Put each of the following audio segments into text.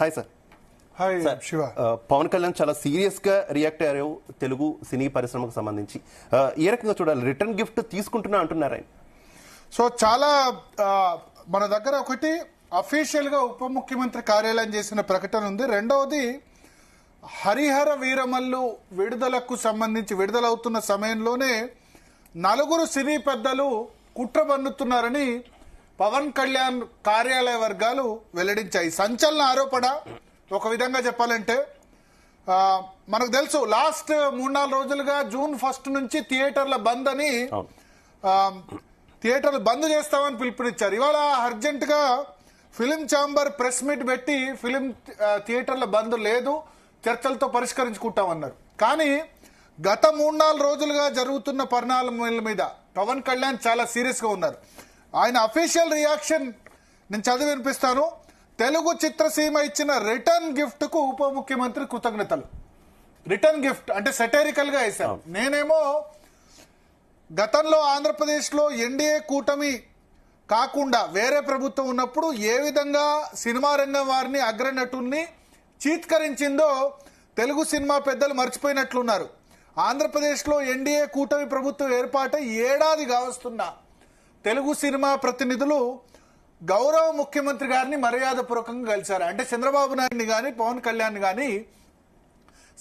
Hi sir. Hi Shiva. Pawan Kalyan చాలా serious గా react అయ్యారు తెలుగు సినీ పరిశ్రమకు సంబంధించి. ఏ రకంగా చూడాలి? రిటర్న్ గిఫ్ట్ తీసుకుంటున్నా అంటున్నారు ఆయన. సో చాలా మన దగ్గర ఒకటి అఫీషియల్ గా ఉప ముఖ్యమంత్రి కార్యాలయం చేసిన ప్రకటన ఉంది. రెండవది హరిహర వీరమల్లు విడుదలకు సంబంధించి విడుదలవుతున్న సమయంలోనే నలుగురు సినీ పెద్దలు కుట్ర పన్నుతున్నారని పవన్ కళ్యాణ్ కార్యాలయ వర్గాలు వెల్లడించాయి. సంచలన ఆరోపణ. ఒక విధంగా చెప్పాలంటే మనకు తెలుసు లాస్ట్ 3-4 రోజులుగా జూన్ 1 నుంచి థియేటర్ల బంద్ అని థియేటర్లు బంద్ చేస్తామని పిలుపునిచ్చారు. ఇవాళ అర్జెంట్ గా ఫిలిం ఛాంబర్ ప్రెస్ మీట్ పెట్టి ఫిలిం థియేటర్ల బంద్ లేదు, చర్చలతో పరిష్కరించుకుంటామన్నారు. కానీ గత 3-4 రోజులుగా జరుగుతున్న పరిణామాల మీద పవన్ కళ్యాణ్ చాలా సీరియస్ గా ఉన్నారు. ఆయన అఫీషియల్ రియాక్షన్ నేను చదివి వినిపిస్తాను. తెలుగు చిత్రసీమ ఇచ్చిన రిటర్న్ గిఫ్ట్ కు ఉప ముఖ్యమంత్రి కృతజ్ఞతలు. రిటర్న్ గిఫ్ట్ అంటే సెటరికల్ గా వేశారు. నేనేమో గతంలో ఆంధ్రప్రదేశ్ లో ఎన్డీఏ కూటమి కాకుండా వేరే ప్రభుత్వం ఉన్నప్పుడు ఏ విధంగా సినిమా రంగం వారిని అగ్రనటుల్ని చీత్కరించిందో తెలుగు సినిమా పెద్దలు మర్చిపోయినట్లున్నారు. ఆంధ్రప్రదేశ్ లో ఎన్డీఏ కూటమి ప్రభుత్వం ఏర్పాటై ఏడాది కావస్తున్నా తెలుగు సినిమా ప్రతినిధులు గౌరవ ముఖ్యమంత్రి గారిని మర్యాదపూర్వకంగా కలిశారు. అంటే చంద్రబాబు నాయుడిని కానీ పవన్ కళ్యాణ్ కానీ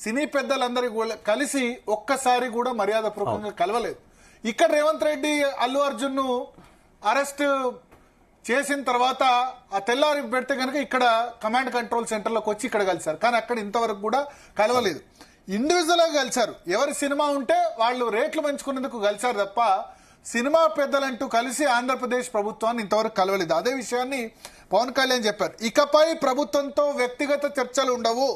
సినీ పెద్దలందరూ కలిసి ఒక్కసారి కూడా మర్యాదపూర్వకంగా కలవలేదు. ఇక్కడ రేవంత్ రెడ్డి అల్లు అర్జున్ ను అరెస్ట్ చేసిన తర్వాత ఆ తెల్లారి పెడితే కనుక ఇక్కడ కమాండ్ కంట్రోల్ సెంటర్ లోకి వచ్చి ఇక్కడ కలిశారు. కానీ అక్కడ ఇంతవరకు కూడా కలవలేదు. ఇండివిజువల్ గా కలిశారు. ఎవరి సినిమా ఉంటే వాళ్ళు రేట్లు పెంచుకునేందుకు కలిశారు తప్ప సినిమా పెద్దలంటూ కలిసి ఆంధ్రప్రదేశ్ ప్రభుత్వాన్ని ఇంతవరకు కలవలేదు. అదే విషయాన్ని పవన్ కళ్యాణ్ చెప్పారు. ఇకపై ప్రభుత్వంతో వ్యక్తిగత చర్చలు ఉండవు.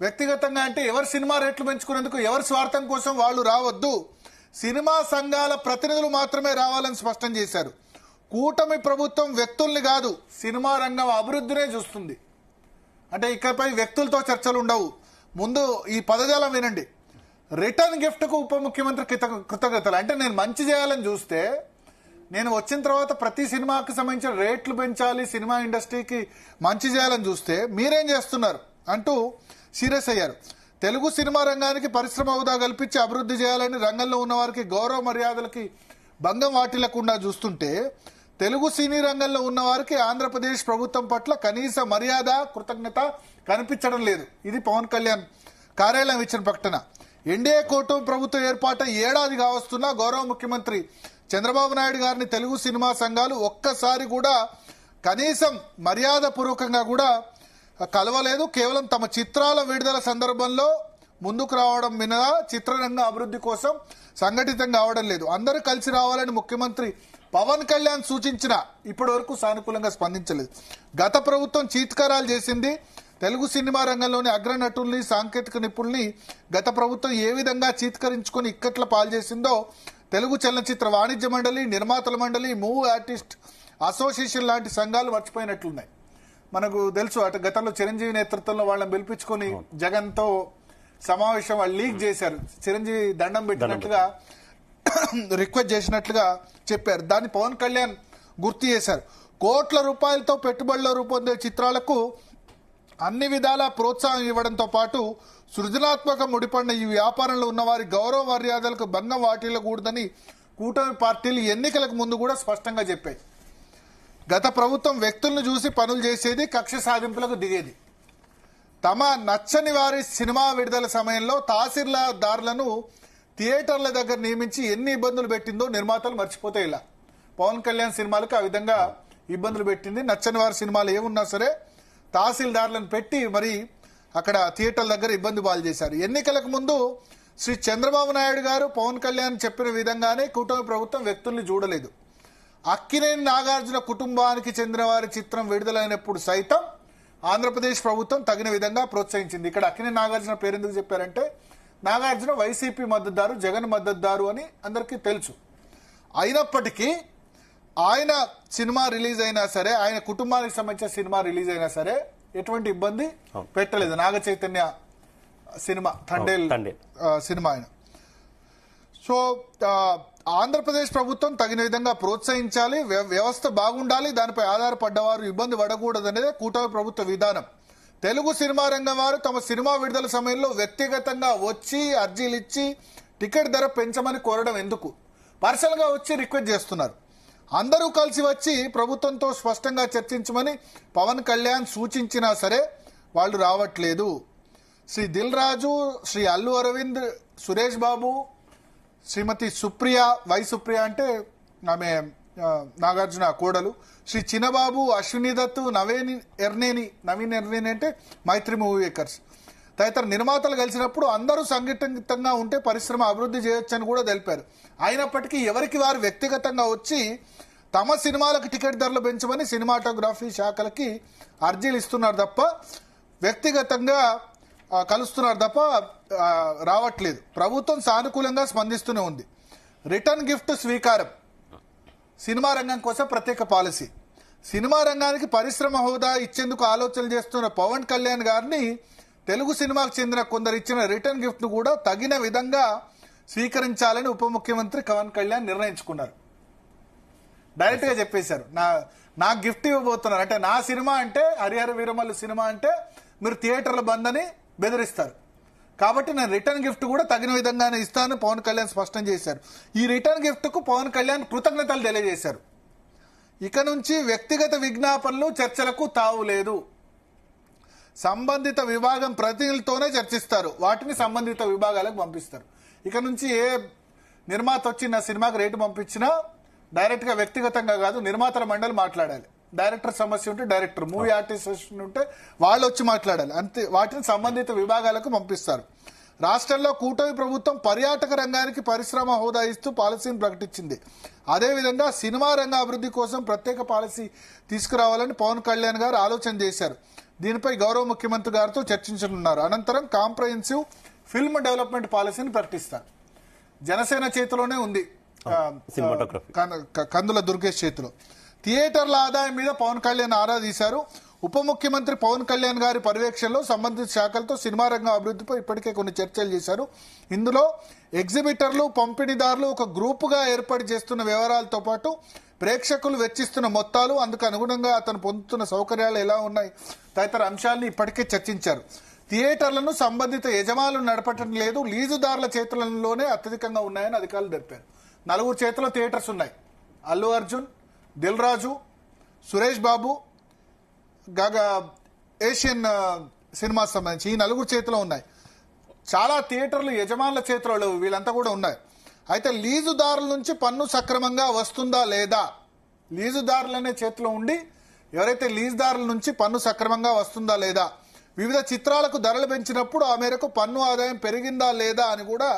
వ్యక్తిగతంగా అంటే ఎవరి సినిమా రేట్లు పెంచుకునేందుకు ఎవరి స్వార్థం కోసం వాళ్ళు రావద్దు, సినిమా సంఘాల ప్రతినిధులు మాత్రమే రావాలని స్పష్టం చేశారు. కూటమి ప్రభుత్వం వ్యక్తుల్ని కాదు సినిమా రంగం అభివృద్ధినే చూస్తుంది. అంటే ఇకపై వ్యక్తులతో చర్చలు ఉండవు. ముందు ఈ పదజాలం వినండి. రిటర్న్ గిఫ్ట్ కు ఉప ముఖ్యమంత్రి కృతజ్ఞతలు. అంటే నేను మంచి చేయాలని చూస్తే, నేను వచ్చిన తర్వాత ప్రతి సినిమాకి సంబంధించిన రేట్లు పెంచాలి, సినిమా ఇండస్ట్రీకి మంచి చేయాలని చూస్తే మీరేం చేస్తున్నారు అంటూ సీరియస్ అయ్యారు. తెలుగు సినిమా రంగానికి పరిశ్రమ హోదా కల్పించి అభివృద్ధి చేయాలని రంగంలో ఉన్న వారికి గౌరవ మర్యాదలకి భంగం వాటిల్లకుండా చూస్తుంటే తెలుగు సినీ రంగంలో ఉన్న వారికి ఆంధ్రప్రదేశ్ ప్రభుత్వం పట్ల కనీస మర్యాద కృతజ్ఞత కనిపించడం లేదు. ఇది పవన్ కళ్యాణ్ కార్యాలయం ఇచ్చిన ప్రకటన. ఎన్డీఏ కూటమి ప్రభుత్వం ఏర్పాటు ఏడాది కావస్తున్నా గౌరవ ముఖ్యమంత్రి చంద్రబాబు నాయుడు గారిని తెలుగు సినిమా సంఘాలు ఒక్కసారి కూడా కనీసం మర్యాద పూర్వకంగా కూడా కలవలేదు. కేవలం తమ చిత్రాల విడుదల సందర్భంలో ముందుకు రావడం మినహా చిత్రరంగ అభివృద్ధి కోసం సంఘటితం కావడం లేదు. అందరూ కలిసి రావాలని ముఖ్యమంత్రి పవన్ కళ్యాణ్ సూచించిన ఇప్పటి వరకు సానుకూలంగా స్పందించలేదు. గత ప్రభుత్వం చీత్కారాలు చేసింది. తెలుగు సినిమా రంగంలోని అగ్రనటుల్ని సాంకేతిక నిపుణుల్ని గత ప్రభుత్వం ఏ విధంగా చీత్కరించుకుని ఇక్కట్ల పాలు చేసిందో తెలుగు చలనచిత్ర వాణిజ్య మండలి, నిర్మాతల మండలి, మూవీ ఆర్టిస్ట్ అసోసియేషన్ లాంటి సంఘాలు మర్చిపోయినట్లున్నాయి. మనకు తెలుసు అటు గతంలో చిరంజీవి నేతృత్వంలో వాళ్ళని పిలిపించుకొని జగన్ తో సమావేశం వాళ్ళు లీక్ చేశారు. చిరంజీవి దండం పెట్టినట్లుగా రిక్వెస్ట్ చేసినట్లుగా చెప్పారు. దాన్ని పవన్ కళ్యాణ్ గుర్తు చేశారు. కోట్ల రూపాయలతో పెట్టుబడిలో రూపొందే చిత్రాలకు అన్ని విధాలా ప్రోత్సాహం ఇవ్వడంతో పాటు సృజనాత్మక ముడిపడిన ఈ వ్యాపారంలో ఉన్న వారి గౌరవ మర్యాదలకు భంగం వాటిల్లకూడదని కూటమి పార్టీలు ఎన్నికలకు ముందు కూడా స్పష్టంగా చెప్పాయి. గత ప్రభుత్వం వ్యక్తులను చూసి పనులు చేసేది, కక్ష సాధింపులకు దిగేది. తమ నచ్చని వారి సినిమా విడుదల సమయంలో తహసీల్దార్లను థియేటర్ల దగ్గర నియమించి ఎన్ని ఇబ్బందులు పెట్టిందో నిర్మాతలు మర్చిపోతే ఇలా పవన్ కళ్యాణ్ సినిమాలకు ఆ విధంగా ఇబ్బందులు పెట్టింది. నచ్చని వారి సినిమాలు ఏమున్నా సరే తహసీల్దార్లను పెట్టి మరి అక్కడ థియేటర్ల దగ్గర ఇబ్బంది పాలు చేశారు. ఎన్నికలకు ముందు శ్రీ చంద్రబాబు నాయుడు గారు పవన్ కళ్యాణ్ చెప్పిన విధంగానే కూటమి ప్రభుత్వం వ్యక్తుల్ని చూడలేదు. అక్కినేని నాగార్జున కుటుంబానికి చెందిన వారి చిత్రం విడుదలైనప్పుడు సైతం ఆంధ్రప్రదేశ్ ప్రభుత్వం తగిన విధంగా ప్రోత్సహించింది. ఇక్కడ అక్కినేని నాగార్జున పేరు ఎందుకు చెప్పారంటే నాగార్జున వైసీపీ మద్దతుదారు, జగన్ మద్దతుదారు అని అందరికీ తెలుసు. అయినప్పటికీ ఆయన సినిమా రిలీజ్ అయినా సరే, ఆయన కుటుంబానికి సంబంధించిన సినిమా రిలీజ్ అయినా సరే ఎటువంటి ఇబ్బంది పెట్టలేదు. నాగ చైతన్య సినిమా తండేల్ సినిమా ఆయన. సో ఆంధ్రప్రదేశ్ ప్రభుత్వం తగిన విధంగా ప్రోత్సహించాలి, వ్యవస్థ బాగుండాలి, దానిపై ఆధారపడ్డవారు ఇబ్బంది పడకూడదు అనేది కూటమి ప్రభుత్వ విధానం. తెలుగు సినిమా రంగం వారు తమ సినిమా విడుదల సమయంలో వ్యక్తిగతంగా వచ్చి అర్జీలు ఇచ్చి టికెట్ ధర పెంచమని కోరడం ఎందుకు? పర్సనల్గా వచ్చి రిక్వెస్ట్ చేస్తున్నారు. అందరూ కలిసి వచ్చి ప్రభుత్వంతో స్పష్టంగా చర్చించమని పవన్ కళ్యాణ్ సూచించినా సరే వాళ్ళు రావట్లేదు. శ్రీ దిల్ రాజు, శ్రీ అల్లు అరవింద్, సురేష్ బాబు, శ్రీమతి సుప్రియ, వై సుప్రియ అంటే ఆమె నాగార్జున కోడలు, శ్రీ చిన్నబాబు, అశ్విని దత్, నవీన్ ఎర్నేని అంటే మైత్రి మూవీ మేకర్స్ తదితర నిర్మాతలు కలిసినప్పుడు అందరూ సంఘటితంగా ఉంటే పరిశ్రమ అభివృద్ధి చేయొచ్చని కూడా తెలిపారు. అయినప్పటికీ ఎవరికి వారు వ్యక్తిగతంగా వచ్చి తమ సినిమాలకు టికెట్ ధరలు పెంచమని సినిమాటోగ్రఫీ శాఖలకి అర్జీలు ఇస్తున్నారు తప్ప వ్యక్తిగతంగా కలుస్తున్నారు తప్ప రావట్లేదు. ప్రభుత్వం సానుకూలంగా స్పందిస్తూనే ఉంది. రిటర్న్ గిఫ్ట్ స్వీకారం సినిమా రంగం కోసం ప్రత్యేక పాలసీ. సినిమా రంగానికి పరిశ్రమ హోదా ఇచ్చేందుకు ఆలోచనలు చేస్తున్న పవన్ కళ్యాణ్ గారిని తెలుగు సినిమాకు చెందిన కొందరు ఇచ్చిన రిటర్న్ గిఫ్ట్ ను కూడా తగిన విధంగా స్వీకరించాలని ఉప ముఖ్యమంత్రి పవన్ కళ్యాణ్ నిర్ణయించుకున్నారు. డైరెక్ట్ గా చెప్పేశారు, నా గిఫ్ట్ ఇవ్వబోతున్నారు అంటే నా సినిమా అంటే హరిహర వీరమల్లు సినిమా అంటే మీరు థియేటర్ల బంద్ అని బెదిరిస్తారు కాబట్టి నేను రిటర్న్ గిఫ్ట్ కూడా తగిన విధంగానే ఇస్తాను పవన్ కళ్యాణ్ స్పష్టం చేశారు. ఈ రిటర్న్ గిఫ్ట్ కు పవన్ కళ్యాణ్ కృతజ్ఞతలు తెలియజేశారు. ఇక నుంచి వ్యక్తిగత విజ్ఞాపనలు చర్చలకు తావు లేదు. సంబంధిత విభాగం ప్రతినిధులతోనే చర్చిస్తారు, వాటిని సంబంధిత విభాగాలకు పంపిస్తారు. ఇక నుంచి ఏ నిర్మాత వచ్చి నా సినిమాకి రేటు పంపించినా డైరెక్ట్ గా వ్యక్తిగతంగా కాదు, నిర్మాతల మండలి మాట్లాడాలి. డైరెక్టర్ సమస్య ఉంటే డైరెక్టర్, మూవీ ఆర్టిస్ట్ ఉంటే వాళ్ళు వచ్చి మాట్లాడాలి అంతే. వాటిని సంబంధిత విభాగాలకు పంపిస్తారు. రాష్ట్రంలో కూటమి ప్రభుత్వం పర్యాటక రంగానికి పరిశ్రమ హోదా ఇస్తూ పాలసీని ప్రకటించింది. అదేవిధంగా సినిమా రంగ అభివృద్ధి కోసం ప్రత్యేక పాలసీ తీసుకురావాలని పవన్ కళ్యాణ్ గారు ఆలోచన చేశారు. దీనిపై గౌరవ ముఖ్యమంత్రి గారితో చర్చించనున్నారు. అనంతరం కాంప్రహెన్సివ్ ఫిల్మ్ డెవలప్మెంట్ పాలసీని ప్రకటిస్తారు. జనసేన చేతిలోనే ఉంది, కందుల దుర్గేష్ చేతిలో. థియేటర్ల ఆదాయం మీద పవన్ కళ్యాణ్ ఆరా తీశారు. ఉప ముఖ్యమంత్రి పవన్ కళ్యాణ్ గారి పర్యవేక్షణలో సంబంధిత శాఖలతో సినిమా రంగం అభివృద్ధిపై ఇప్పటికే కొన్ని చర్చలు చేశారు. ఇందులో ఎగ్జిబిటర్లు, పంపిణీదారులు ఒక గ్రూపుగా ఏర్పాటు చేస్తున్న వ్యవహారాలతో పాటు ప్రేక్షకులు వెచ్చిస్తున్న మొత్తాలు, అందుకు అనుగుణంగా అతను పొందుతున్న సౌకర్యాలు ఎలా ఉన్నాయి తదితర అంశాలను ఇప్పటికే చర్చించారు. థియేటర్లను సంబంధిత యజమానులు నడపటం లేదు, లీజుదారుల చేతులలోనే అత్యధికంగా ఉన్నాయని అధికారులు తెలిపారు. 4 చేతుల్లో థియేటర్స్ ఉన్నాయి. అల్లు అర్జున్, దిల్ రాజు, సురేష్ బాబు, ఏషియన్ సినిమాస్ సంబంధించి ఈ 4 చేతిలో ఉన్నాయి. చాలా థియేటర్లు యజమానుల చేతిలో లేవు, వీళ్ళంతా కూడా ఉన్నాయి. అయితే లీజుదారుల నుంచి పన్ను సక్రమంగా వస్తుందా లేదా, లీజుదారులనే చేతిలో ఉండి ఎవరైతే లీజుదారుల నుంచి పన్ను సక్రమంగా వస్తుందా లేదా, వివిధ చిత్రాలకు ధరలు పెంచినప్పుడు ఆ మేరకు పన్ను ఆదాయం పెరిగిందా లేదా అని కూడా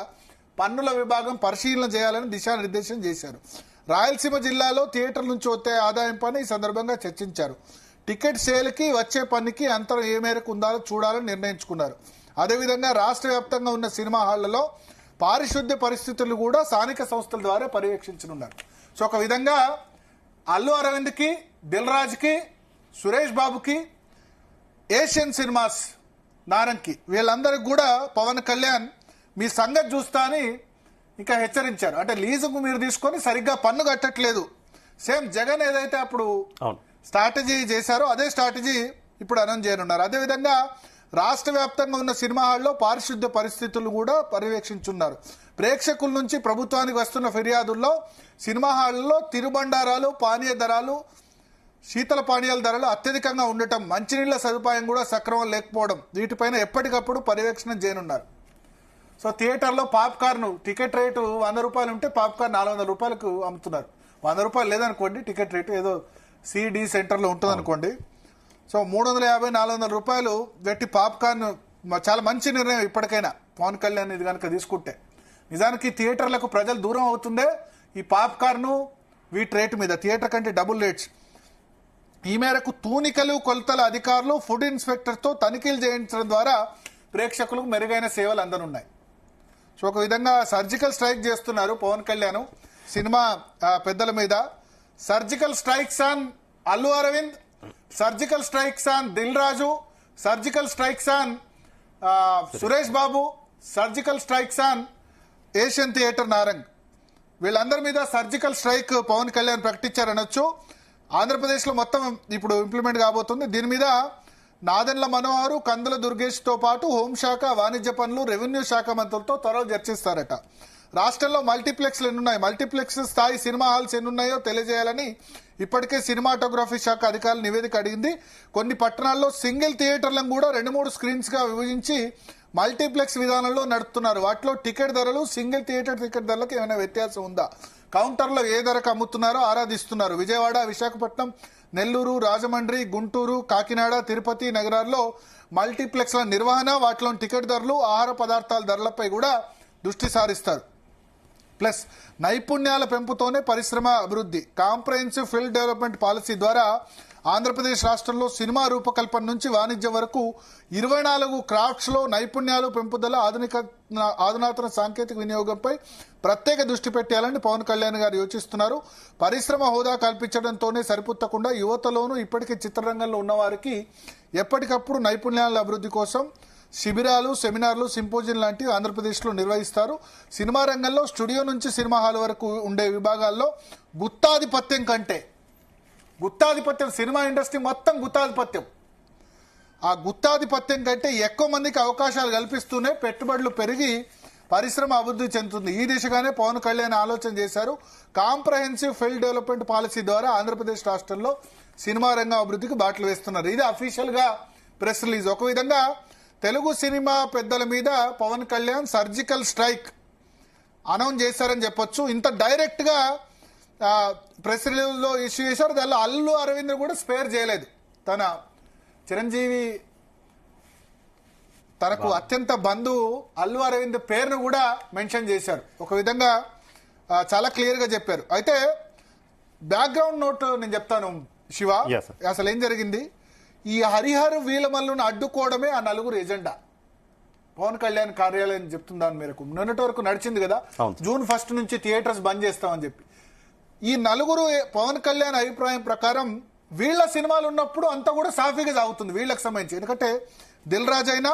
పన్నుల విభాగం పరిశీలన చేయాలని దిశానిర్దేశం చేశారు. రాయలసీమ జిల్లాలో థియేటర్ల నుంచి వచ్చే ఆదాయం పన్ను ఈ సందర్భంగా చర్చించారు. టికెట్ సేల్కి వచ్చే పన్నుకి అంతరం ఏ మేరకు ఉందో చూడాలని నిర్ణయించుకున్నారు. అదేవిధంగా రాష్ట్ర వ్యాప్తంగా ఉన్న సినిమా హాళ్లలో పారిశుద్ధ్య పరిస్థితులు కూడా స్థానిక సంస్థల ద్వారా పర్యవేక్షించనున్నారు. సో ఒక విధంగా అల్లు అరవింద్కి, దిల్ రాజుకి, సురేష్ బాబుకి, ఏషియన్ సినిమాస్ నారంకి వీళ్ళందరికీ కూడా పవన్ కళ్యాణ్ మీ సంగతి చూస్తా అని ఇంకా హెచ్చరించారు. అంటే లీజుకు మీరు తీసుకొని సరిగ్గా పన్ను కట్టట్లేదు. సేమ్ జగన్ ఏదైతే అప్పుడు స్ట్రాటజీ చేశారో అదే స్ట్రాటజీ ఇప్పుడు అనౌన్స్ చేయనున్నారు. అదేవిధంగా రాష్ట్ర వ్యాప్తంగా ఉన్న సినిమా హాల్లో పారిశుద్ధ్య పరిస్థితులు కూడా పర్యవేక్షించున్నారు. ప్రేక్షకుల నుంచి ప్రభుత్వానికి వస్తున్న ఫిర్యాదుల్లో సినిమా హాళ్లలో తిరుబండారాలు, పానీయ ధరలు, శీతల పానీయాల ధరలు అత్యధికంగా ఉండటం, మంచినీళ్ల సదుపాయం కూడా సక్రమం లేకపోవడం, వీటిపైన ఎప్పటికప్పుడు పర్యవేక్షణ చేయనున్నారు. సో థియేటర్లో పాప్కార్న్ టికెట్ రేటు 100 రూపాయలు ఉంటే పాప్కార్న్ 400 రూపాయలకు అమ్ముతున్నారు. 100 రూపాయలు లేదనుకోండి టికెట్ రేటు, ఏదో సిడి సెంటర్లో ఉంటుంది అనుకోండి, సో 350-400 రూపాయలు పెట్టి పాప్కార్న్. చాలా మంచి నిర్ణయం ఇప్పటికైనా పవన్ కళ్యాణ్ ఇది కనుక తీసుకుంటే. నిజానికి థియేటర్లకు ప్రజలు దూరం అవుతుందే ఈ పాప్కార్న్ వీటి రేటు మీద, థియేటర్ కంటే డబుల్ రేట్స్. ఈ మేరకు తూనికలు, కొలతల అధికారులు, ఫుడ్ ఇన్స్పెక్టర్తో తనిఖీలు చేయించడం ద్వారా ప్రేక్షకులకు మెరుగైన సేవలు అందనున్నాయి. సో ఒక విధంగా సర్జికల్ స్ట్రైక్ చేస్తున్నారు పవన్ కళ్యాణ్ సినిమా పెద్దల మీద. Surgical strikes on Allu Aravind, surgical strikes on Dil Raju, surgical strikes on Suresh Babu, surgical strikes on Asian theatre Narang. వీళ్ళందరి మీద సర్జికల్ స్ట్రైక్ పవన్ కళ్యాణ్ ప్రకటించారనొచ్చు. ఆంధ్రప్రదేశ్లో మొత్తం ఇప్పుడు ఇంప్లిమెంట్ కాబోతుంది. దీని మీద నాదెండ్ల మనోహర్, కందుల దుర్గేష్ తో పాటు హోంశాఖ, వాణిజ్య పనులు, రెవెన్యూ శాఖ మంత్రులతో త్వరలో చర్చిస్తారట. రాష్ట్రంలో మల్టీప్లెక్స్లు ఎన్నున్నాయి, మల్టీప్లెక్స్ స్థాయి సినిమా హాల్స్ ఎన్నున్నాయో తెలియజేయాలని ఇప్పటికే సినిమాటోగ్రఫీ శాఖ అధికారులు నివేదిక అడిగింది. కొన్ని పట్టణాల్లో సింగిల్ థియేటర్లను కూడా 2-3 స్క్రీన్స్ గా విభజించి మల్టీప్లెక్స్ విధానంలో నడుపుతున్నారు. వాటిలో టికెట్ ధరలు, సింగిల్ థియేటర్ టికెట్ ధరలకు ఏమైనా వ్యత్యాసం ఉందా, కౌంటర్లో ఏ ధరకు అమ్ముతున్నారో ఆరాధిస్తున్నారు. విజయవాడ, విశాఖపట్నం, నెల్లూరు, రాజమండ్రి, గుంటూరు, కాకినాడ, తిరుపతి నగరాల్లో మల్టీప్లెక్స్ల నిర్వహణ, వాటిలోని టికెట్ ధరలు, ఆహార పదార్థాల ధరలపై కూడా దృష్టి సారిస్తారు. ప్లస్ నైపుణ్యాల పెంపుతోనే పరిశ్రమ అభివృద్ధి. కాంప్రహెన్సివ్ ఫీల్డ్ డెవలప్మెంట్ పాలసీ ద్వారా ఆంధ్రప్రదేశ్ రాష్ట్రంలో సినిమా రూపకల్పన నుంచి వాణిజ్యం వరకు 24 క్రాఫ్ట్స్ లో నైపుణ్యాలు పెంపుదల, ఆధునాతన సాంకేతిక వినియోగంపై ప్రత్యేక దృష్టి పెట్టాలని పవన్ కళ్యాణ్ గారు యోచిస్తున్నారు. పరిశ్రమ హోదా కల్పించడంతోనే సరిపుచ్చకుండా యువతలోనూ ఇప్పటికే చిత్రరంగంలో ఉన్నవారికి ఎప్పటికప్పుడు నైపుణ్యాల అభివృద్ధి కోసం శిబిరాలు, సెమినార్లు, సింపోజియం లాంటివి ఆంధ్రప్రదేశ్లో నిర్వహిస్తారు. సినిమా రంగంలో స్టూడియో నుంచి సినిమా హాల్ వరకు ఉండే విభాగాల్లో గుత్తాధిపత్యం సినిమా ఇండస్ట్రీ మొత్తం గుత్తాధిపత్యం. ఆ గుత్తాధిపత్యం కంటే ఎక్కువ మందికి అవకాశాలు కల్పిస్తూనే పెట్టుబడులు పెరిగి పరిశ్రమ అభివృద్ధి చెందుతుంది. ఈ దిశగానే పవన్ కళ్యాణ్ ఆలోచన చేశారు. కాంప్రహెన్సివ్ ఫీల్డ్ డెవలప్మెంట్ పాలసీ ద్వారా ఆంధ్రప్రదేశ్ రాష్ట్రంలో సినిమా రంగం అభివృద్ధికి బాటలు వేస్తున్నారు. ఇది అఫీషియల్ గా ప్రెస్ రిలీజ్. ఒక విధంగా తెలుగు సినిమా పెద్దల మీద Pawan Kalyan surgical strike announce చేశారని చెప్పొచ్చు. ఇంత డైరెక్ట్ గా ప్రెస్ రిలీజ్ లో ఇష్యూ చేశారు. దానిలో అల్లు అరవింద్ కూడా స్పేర్ చేయలేదు. తన చిరంజీవి తనకు అత్యంత బంధువు అల్లు అరవింద్ పేరును కూడా మెన్షన్ చేశారు. ఒక విధంగా చాలా క్లియర్ గా చెప్పారు. అయితే బ్యాక్గ్రౌండ్ నోట్ నేను చెప్తాను శివ. అసలు ఏం జరిగింది, ఈ హరిహర వీలమల్లును అడ్డుకోవడమే ఆ నలుగురు ఎజెండా. పవన్ కళ్యాణ్ కార్యాలయం చెప్తున్న దాని మేరకు నిన్నటి వరకు నడిచింది కదా, జూన్ 1 నుంచి థియేటర్స్ బంద్ చేస్తామని చెప్పి. ఈ నలుగురు పవన్ కళ్యాణ్ అభిప్రాయం ప్రకారం వీళ్ళ సినిమాలు ఉన్నప్పుడు అంతా కూడా సాఫీగా సాగుతుంది వీళ్ళకి సంబంధించి. ఎందుకంటే దిల్ రాజ్ అయినా,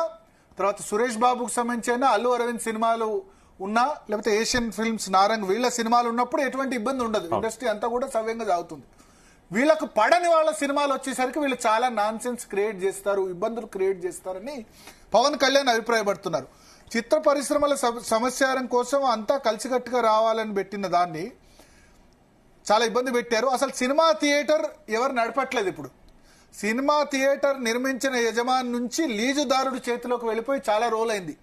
తర్వాత సురేష్ బాబుకు సంబంధించి అయినా, అల్లు అరవింద్ సినిమాలు ఉన్నా, లేకపోతే ఏషియన్ ఫిల్మ్స్, నారంగ్ వీళ్ళ సినిమాలు ఉన్నప్పుడు ఎటువంటి ఇబ్బంది ఉండదు. ఇండస్ట్రీ అంతా కూడా సవ్యంగా సాగుతుంది. వీళ్ళకు పడని వాళ్ళ సినిమాలు వచ్చేసరికి వీళ్ళు చాలా నాన్ సెన్స్ క్రియేట్ చేస్తారు, ఇబ్బందులు క్రియేట్ చేస్తారని పవన్ కళ్యాణ్ అభిప్రాయపడుతున్నారు. చిత్ర పరిశ్రమల సమస్యారం కోసం అంతా కలిసికట్టుగా రావాలని పెట్టిన దాన్ని చాలా ఇబ్బంది పెట్టారు. అసలు సినిమా థియేటర్ ఎవరు నడపట్లేదు. ఇప్పుడు సినిమా థియేటర్ నిర్మించిన యజమాని నుంచి లీజుదారుడు చేతిలోకి వెళ్ళిపోయి చాలా రోజులైంది.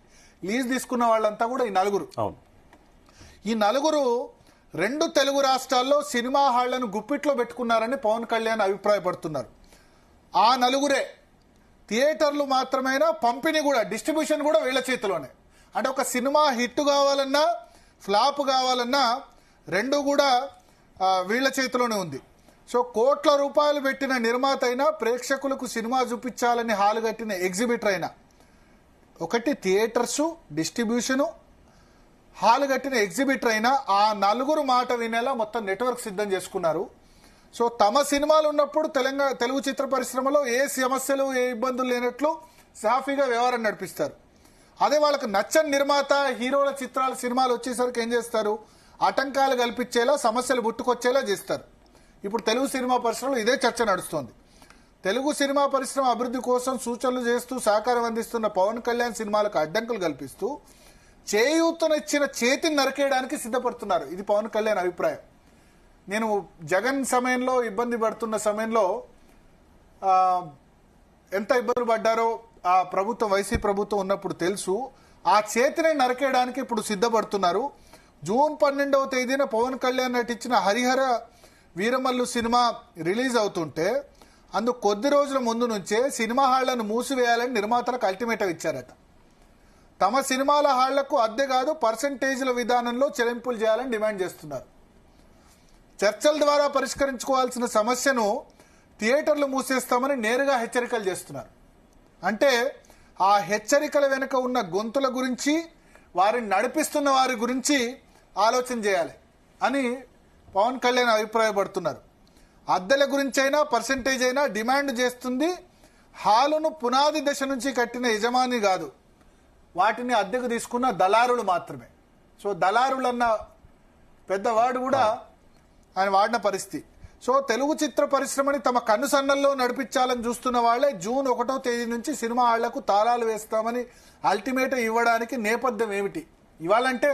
లీజ్ తీసుకున్న వాళ్ళంతా కూడా ఈ నలుగురు 2 తెలుగు రాష్ట్రాల్లో సినిమా హాళ్లను గుప్పిట్లో పెట్టుకున్నారని పవన్ కళ్యాణ్ అభిప్రాయపడుతున్నారు. ఆ నలుగురే థియేటర్లు మాత్రమేనా, పంపిణీ కూడా, డిస్ట్రిబ్యూషన్ కూడా వీళ్ళ చేతిలోనే. అంటే ఒక సినిమా హిట్ కావాలన్నా, ఫ్లాప్ కావాలన్నా రెండు కూడా వీళ్ళ చేతిలోనే ఉంది. సో కోట్ల రూపాయలు పెట్టిన నిర్మాత అయినా, ప్రేక్షకులకు సినిమా చూపించాలని హాలు కట్టిన ఎగ్జిబిటర్ అయినా, ఒకటి థియేటర్సు, డిస్ట్రిబ్యూషను, హాలు కట్టిన ఎగ్జిబిటర్ అయినా ఆ నలుగురు మాట వినేలా మొత్తం నెట్వర్క్ సిద్ధం చేసుకున్నారు. సో తమ సినిమాలు ఉన్నప్పుడు తెలుగు చిత్ర పరిశ్రమలో ఏ సమస్యలు, ఏ ఇబ్బందులు లేనట్లు సాఫీగా వ్యవహారం నడిపిస్తారు. అదే వాళ్ళకి నచ్చని నిర్మాత, హీరోల చిత్రాల సినిమాలు వచ్చేసరికి ఏం చేస్తారు, ఆటంకాలు కల్పించేలా, సమస్యలు పుట్టుకొచ్చేలా చేస్తారు. ఇప్పుడు తెలుగు సినిమా పరిశ్రమలో ఇదే చర్చ నడుస్తోంది. తెలుగు సినిమా పరిశ్రమ అభివృద్ధి కోసం సూచనలు చేస్తూ సహకారం అందిస్తున్న పవన్ కళ్యాణ్ సినిమాలకు అడ్డంకులు కల్పిస్తూ చేయూతనిచ్చిన చేతిని నరికేయడానికి సిద్ధపడుతున్నారు. ఇది పవన్ కళ్యాణ్ అభిప్రాయం. నేను జగన్ సమయంలో ఇబ్బంది పడుతున్న సమయంలో ఎంత ఇబ్బందులు పడ్డారో ఆ ప్రభుత్వం, వైసీపీ ప్రభుత్వం ఉన్నప్పుడు తెలుసు. ఆ చేతిని నరికేయడానికి ఇప్పుడు సిద్ధపడుతున్నారు. జూన్ 12వ తేదీన పవన్ కళ్యాణ్ నటించిన హరిహర వీరమల్లు సినిమా రిలీజ్ అవుతుంటే అందుకు కొద్ది రోజుల ముందు నుంచే సినిమా హాళ్లను మూసివేయాలని నిర్మాతలకు అల్టిమేటం ఇచ్చారట. తమ సినిమాల హాళ్లకు అద్దె కాదు, పర్సంటేజ్ల విధానంలో చెల్లింపులు చేయాలని డిమాండ్ చేస్తున్నారు. చర్చల ద్వారా పరిష్కరించుకోవాల్సిన సమస్యను థియేటర్లు మూసేస్తామని నేరుగా హెచ్చరికలు చేస్తున్నారు. అంటే ఆ హెచ్చరికల వెనుక ఉన్న గొంతుల గురించి, వారిని నడిపిస్తున్న వారి గురించి ఆలోచన చేయాలి అని పవన్ కళ్యాణ్ అభిప్రాయపడుతున్నారు. అద్దెల గురించి అయినా, పర్సంటేజ్ అయినా డిమాండ్ చేస్తుంది హాలును పునాది దశ నుంచి కట్టిన యజమాని కాదు, వాటిని అద్దెకు తీసుకున్న దళారులు మాత్రమే. సో దళారులు అన్న పెద్ద వర్డ్ కూడా ఆయన వాడిన పరిస్థితి. సో తెలుగు చిత్ర పరిశ్రమని తమ కన్నుసన్నల్లో నడిపించాలని చూస్తున్న వాళ్లే జూన్ 1వ తేదీ నుంచి సినిమా హాళ్లకు తాళాలు వేస్తామని అల్టిమేట్ ఇవ్వడానికి నేపథ్యం ఏమిటి? ఇవాళంటే